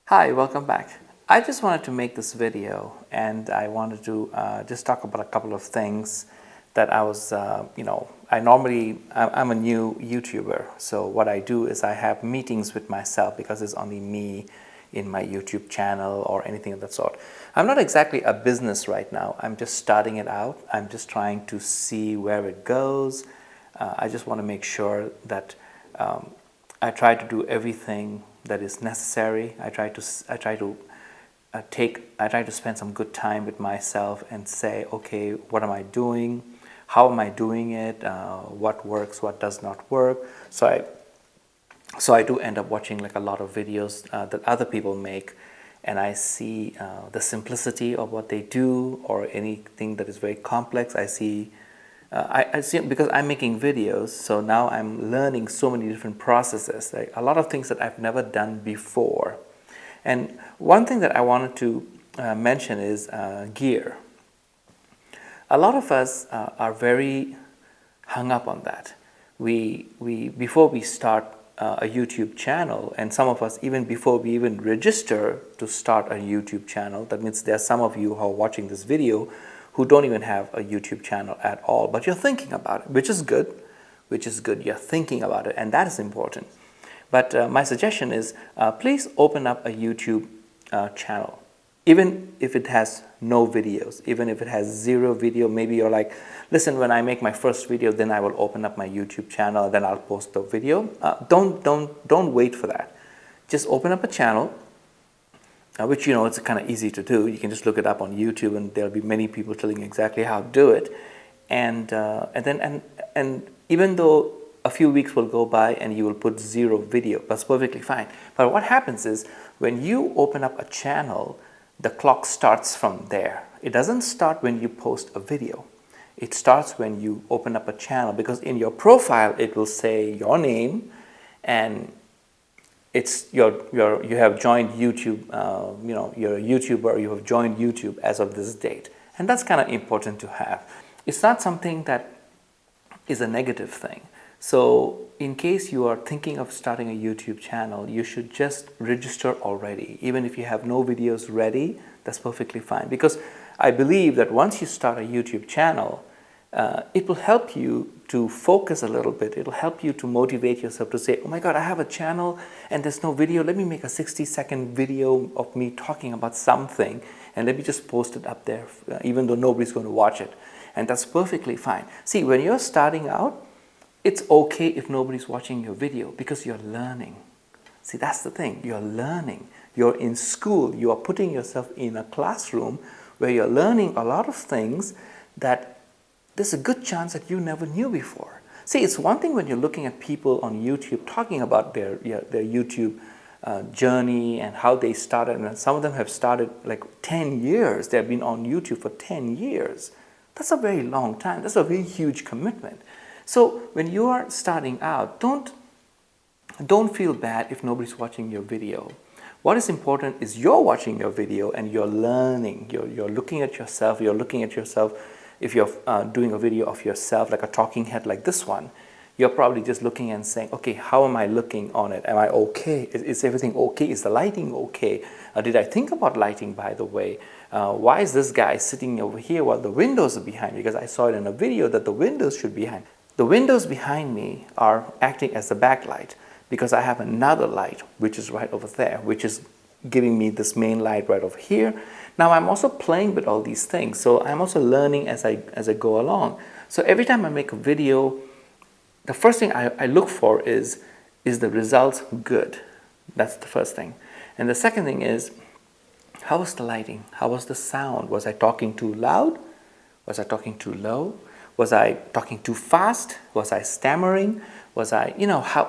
Hi, welcome back. I just wanted to make this video and I wanted to just talk about a couple of things that I was, I'm a new YouTuber. So what I do is I have meetings with myself because it's only me in my YouTube channel or anything of that sort. I'm not exactly a business right now. I'm just starting it out. I'm just trying to see where it goes. I just want to make sure that I try to do everything that is necessary. I try to spend some good time with myself and say, okay, what am I doing? How am I doing it? What works? What does not work? So I do end up watching like a lot of videos that other people make, and I see the simplicity of what they do, or anything that is very complex. I see because I'm making videos, so now I'm learning so many different processes, like a lot of things that I've never done before. And one thing that I wanted to mention is gear. A lot of us are very hung up on that. We before we start a YouTube channel, and some of us even before we even register to start a YouTube channel, that means there are some of you who are watching this video who don't even have a YouTube channel at all, but you're thinking about it, which is good, You're thinking about it, and that is important. But my suggestion is please open up a YouTube channel, even if it has no videos, even if it has zero video. Maybe you're like, listen, when I make my first video, then I will open up my YouTube channel, then I'll post the video. Don't wait for that. Just open up a channel, which it's kind of easy to do. You can just look it up on YouTube, and there'll be many people telling you exactly how to do it. And even though a few weeks will go by and you will put zero video, that's perfectly fine. But what happens is when you open up a channel, the clock starts from there. It doesn't start when you post a video. It starts when you open up a channel, because in your profile it will say your name, and it's you have joined YouTube. You're a YouTuber. You have joined YouTube as of this date, and that's kind of important to have. It's not something that is a negative thing. So in case you are thinking of starting a YouTube channel, you should just register already. Even if you have no videos ready, that's perfectly fine. Because I believe that once you start a YouTube channel, it will help you to focus a little bit. It'll help you to motivate yourself to say, oh my God, I have a channel and there's no video. Let me make a 60-second video of me talking about something, and let me just post it up there, even though nobody's going to watch it. And that's perfectly fine. See, when you're starting out, it's okay if nobody's watching your video, because you're learning. See, that's the thing. You're learning. You're in school. You are putting yourself in a classroom where you're learning a lot of things that there's a good chance that you never knew before. See, it's one thing when you're looking at people on YouTube talking about their YouTube journey and how they started. And some of them have started like 10 years. They've been on YouTube for 10 years. That's a very long time. That's a very huge commitment. So when you are starting out, don't feel bad if nobody's watching your video. What is important is you're watching your video and you're learning. You're looking at yourself. You're looking at yourself. If you're doing a video of yourself, like a talking head like this one, you're probably just looking and saying, okay, how am I looking on it? Am I okay? Is everything okay? Is the lighting okay? Did I think about lighting, by the way? Why is this guy sitting over here while the windows are behind me? Because I saw it in a video that the windows should be behind. The windows behind me are acting as the backlight, because I have another light which is right over there, which is giving me this main light right over here. Now I'm also playing with all these things, so I'm also learning as I go along. So every time I make a video, the first thing I look for is the results good? That's the first thing. And the second thing is, how was the lighting? How was the sound? Was I talking too loud? Was I talking too low? Was I talking too fast? Was I stammering? Was I,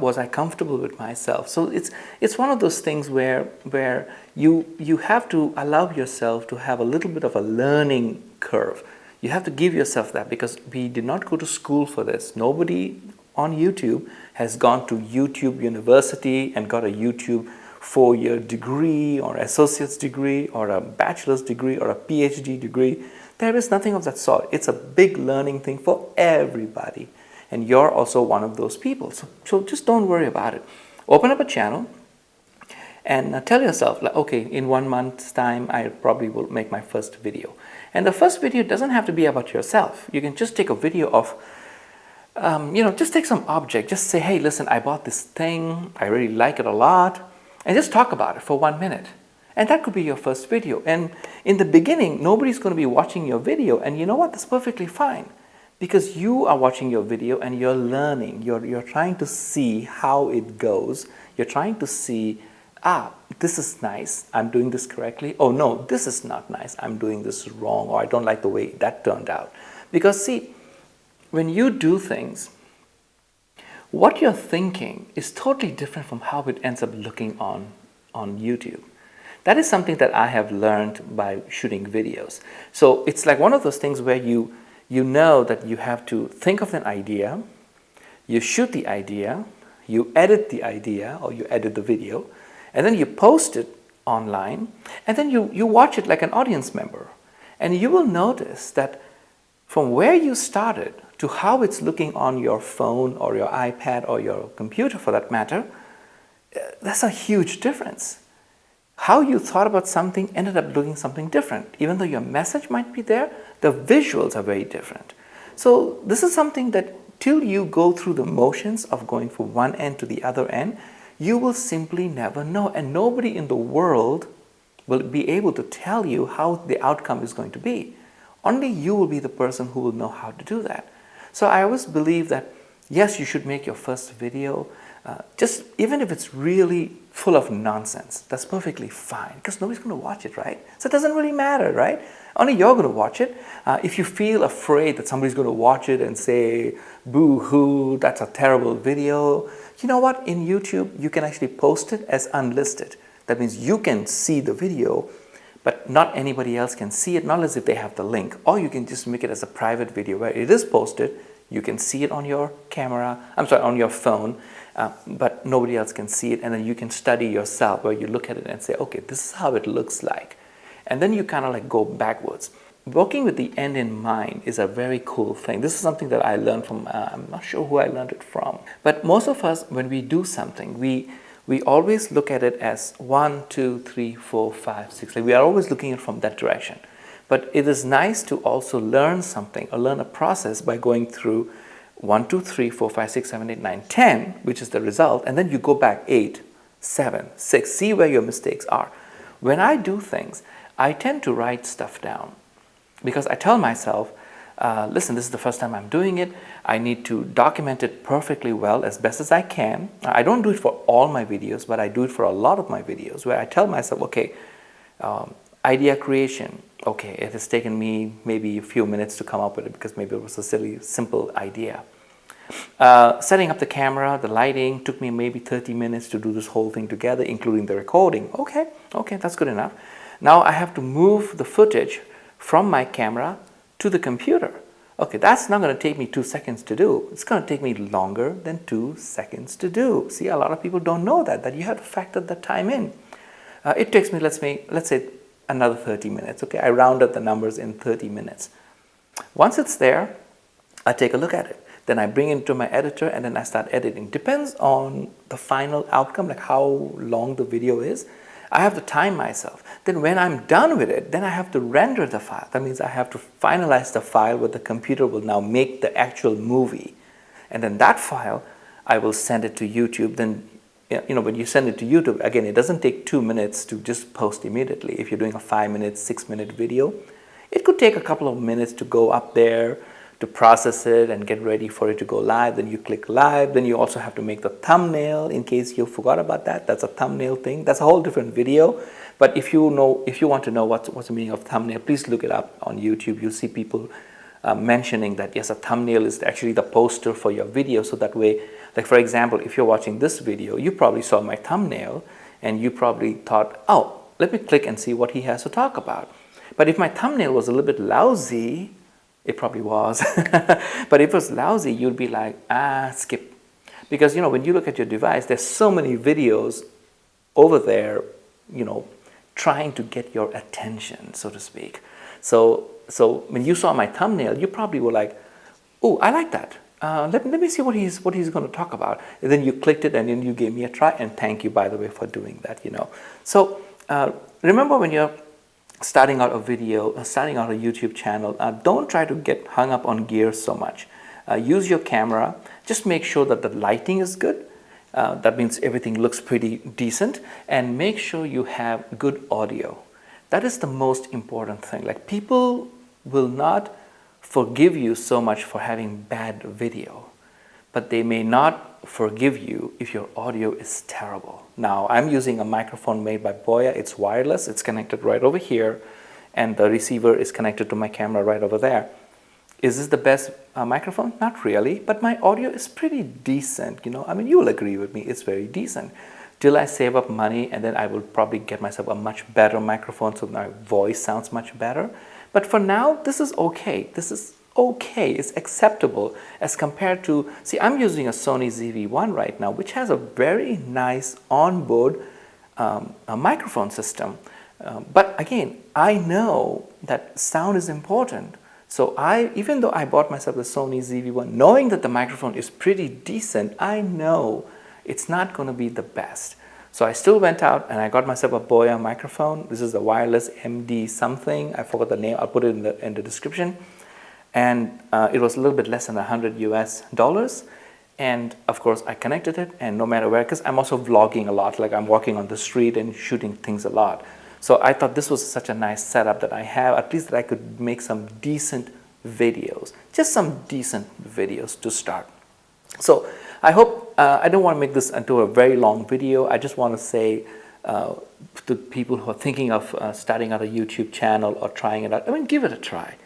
was I comfortable with myself? So it's one of those things where you have to allow yourself to have a little bit of a learning curve. You have to give yourself that, because we did not go to school for this. Nobody on YouTube has gone to YouTube University and got a YouTube 4-year degree or associate's degree or a bachelor's degree or a PhD degree. There is nothing of that sort. It's a big learning thing for everybody. And you're also one of those people. So just don't worry about it. Open up a channel and tell yourself, like, okay, in 1 month's time, I probably will make my first video. And the first video doesn't have to be about yourself. You can just take a video of, just take some object. Just say, hey, listen, I bought this thing. I really like it a lot. And just talk about it for 1 minute. And that could be your first video. And in the beginning, nobody's going to be watching your video. And you know what? That's perfectly fine. Because you are watching your video and you're learning. You're trying to see how it goes. You're trying to see, this is nice, I'm doing this correctly. Oh no, this is not nice, I'm doing this wrong, or I don't like the way that turned out. Because see, when you do things, what you're thinking is totally different from how it ends up looking on YouTube. That is something that I have learned by shooting videos. So it's like one of those things where you know that you have to think of an idea, you shoot the idea, you edit the idea, or you edit the video, and then you post it online, and then you watch it like an audience member. And you will notice that from where you started to how it's looking on your phone or your iPad or your computer for that matter, that's a huge difference. How you thought about something ended up looking something different. Even though your message might be there, the visuals are very different. So this is something that till you go through the motions of going from one end to the other end, you will simply never know. And nobody in the world will be able to tell you how the outcome is going to be. Only you will be the person who will know how to do that. So I always believe that, yes, you should make your first video, just even if it's really full of nonsense, that's perfectly fine, because nobody's going to watch it, right? So it doesn't really matter, right? Only you're going to watch it. If you feel afraid that somebody's going to watch it and say, boo-hoo, that's a terrible video, you know what? In YouTube, you can actually post it as unlisted. That means you can see the video, but not anybody else can see it, not as if they have the link. Or you can just make it as a private video where it is posted. You can see it on your camera, on your phone, but nobody else can see it. And then you can study yourself, where you look at it and say, okay, this is how it looks like. And then you kind of like go backwards. Working with the end in mind is a very cool thing. This is something that I learned from, I'm not sure who I learned it from. But most of us, when we do something, we always look at it as 1, 2, 3, 4, 5, 6. Like we are always looking at it from that direction. But it is nice to also learn something or learn a process by going through 1, 2, 3, 4, 5, 6, 7, 8, 9, 10, which is the result. And then you go back 8, 7, 6, see where your mistakes are. When I do things, I tend to write stuff down because I tell myself, listen, this is the first time I'm doing it. I need to document it perfectly well as best as I can. I don't do it for all my videos, but I do it for a lot of my videos where I tell myself, okay, idea creation. Okay, it has taken me maybe a few minutes to come up with it because maybe it was a silly, simple idea. Setting up the camera, the lighting, took me maybe 30 minutes to do this whole thing together, including the recording. Okay, that's good enough. Now I have to move the footage from my camera to the computer. Okay, that's not going to take me 2 seconds to do. It's going to take me longer than 2 seconds to do. See, a lot of people don't know that you have to factor that time in. It takes me, let's say, another 30 minutes. Okay, I round up the numbers in 30 minutes. Once it's there, I take a look at it. Then I bring it into my editor and then I start editing. Depends on the final outcome, like how long the video is. I have to time myself. Then when I'm done with it, then I have to render the file. That means I have to finalize the file where the computer will now make the actual movie. And then that file, I will send it to YouTube. Then, when you send it to YouTube, again, it doesn't take 2 minutes to just post immediately. If you're doing a 5-minute, 6-minute video, it could take a couple of minutes to go up there, to process it and get ready for it to go live. Then you click live. Then you also have to make the thumbnail in case you forgot about that. That's a thumbnail thing. That's a whole different video. But if you want to know what's the meaning of thumbnail, please look it up on YouTube. You'll see people mentioning that, yes, a thumbnail is actually the poster for your video. So that way, like for example, if you're watching this video, you probably saw my thumbnail and you probably thought, oh, let me click and see what he has to talk about. But if my thumbnail was a little bit lousy, it probably was, but if it was lousy, you'd be like, skip. Because, when you look at your device, there's so many videos over there, trying to get your attention, so to speak. So when you saw my thumbnail, you probably were like, oh, I like that. let me see what he's going to talk about. And then you clicked it, and then you gave me a try. And thank you, by the way, for doing that. So remember, when you're starting out a video, starting out a YouTube channel, don't try to get hung up on gear so much. Use your camera. Just make sure that the lighting is good. That means everything looks pretty decent, and make sure you have good audio. That is the most important thing. Like, people will not forgive you so much for having bad video, but they may not forgive you if your audio is terrible. Now, I'm using a microphone made by Boya. It's wireless. It's connected right over here, and the receiver is connected to my camera right over there. Is this the best microphone? Not really, but my audio is pretty decent. I mean, you will agree with me, it's very decent. Till I save up money, and then I will probably get myself a much better microphone so my voice sounds much better. But for now, this is okay. This is okay. It's acceptable as compared to, see, I'm using a Sony ZV1 right now, which has a very nice onboard microphone system. But again, I know that sound is important. So even though I bought myself the Sony ZV1, knowing that the microphone is pretty decent, I know it's not going to be the best. So I still went out and I got myself a Boya microphone. This is the wireless MD something. I forgot the name. I'll put it in the description. And it was a little bit less than $100 US. And of course, I connected it, and no matter where, because I'm also vlogging a lot. Like, I'm walking on the street and shooting things a lot. So I thought this was such a nice setup that I have, at least that I could make some decent videos, just some decent videos to start. So I hope, I don't want to make this into a very long video. I just want to say to people who are thinking of starting out a YouTube channel or trying it out, I mean, give it a try.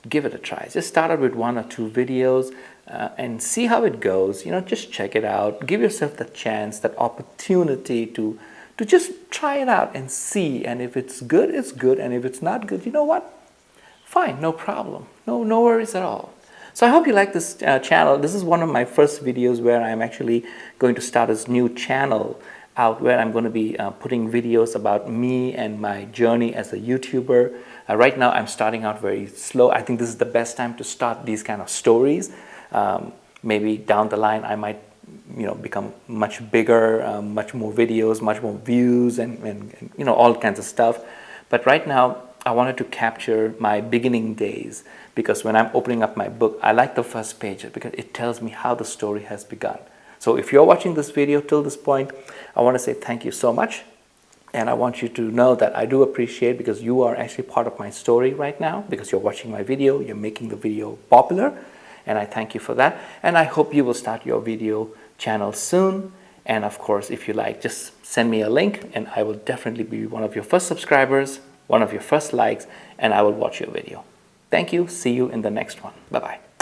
Give it a try. Just start out with 1 or 2 videos and see how it goes. Just check it out. Give yourself the chance, that opportunity to just try it out and see. And if it's good, it's good. And if it's not good, you know what? Fine, no problem. No worries at all. So I hope you like this channel. This is one of my first videos where I'm actually going to start this new channel out, where I'm going to be putting videos about me and my journey as a YouTuber. Right now, I'm starting out very slow. I think this is the best time to start these kind of stories. Maybe down the line, I might become much bigger, much more videos, much more views, and all kinds of stuff. But right now, I wanted to capture my beginning days, because when I'm opening up my book, I like the first page because it tells me how the story has begun. So if you're watching this video till this point, I want to say thank you so much. And I want you to know that I do appreciate, because you are actually part of my story right now, because you're watching my video, you're making the video popular, and I thank you for that. And I hope you will start your video channel soon. And of course, if you like, just send me a link, and I will definitely be one of your first subscribers, one of your first likes, and I will watch your video. Thank you. See you in the next one. Bye-bye.